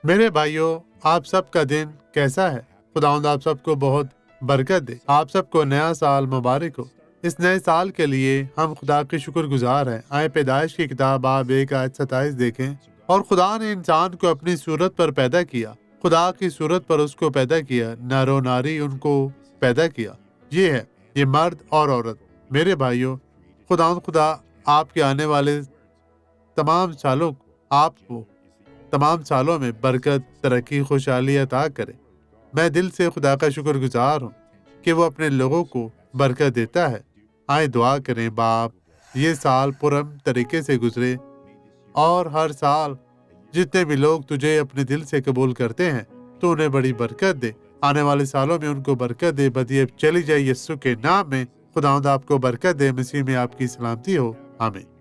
میرے بھائیوں، آپ سب کا دن کیسا ہے؟ خداوند آپ سب کو بہت برکت دے۔ آپ سب کو نیا سال مبارک ہو۔ اس نئے سال کے لیے ہم خدا کے شکر گزار ہیں۔ آئے پیدائش کی کتاب باب 1:27 دیکھیں۔ اور خدا نے انسان کو اپنی صورت پر پیدا کیا، خدا کی صورت پر اس کو پیدا کیا، نر و ناری ان کو پیدا کیا۔ یہ مرد اور عورت۔ میرے بھائیوں، خدا آپ کے آنے والے تمام سالوں میں برکت، ترقی، خوشحالی عطا کرے۔ میں دل سے خدا کا شکر گزار ہوں کہ وہ اپنے لوگوں کو برکت دیتا ہے۔ آئے دعا کریں۔ باپ، یہ سال پرامن طریقے سے گزرے اور ہر سال جتنے بھی لوگ تجھے اپنے دل سے قبول کرتے ہیں تو انہیں بڑی برکت دے۔ آنے والے سالوں میں ان کو برکت دے۔ بدیے چلی جائے یسوع کے نام میں۔ خداوند آپ کو برکت دے۔ مسیح میں آپ کی سلامتی ہو۔ آمین۔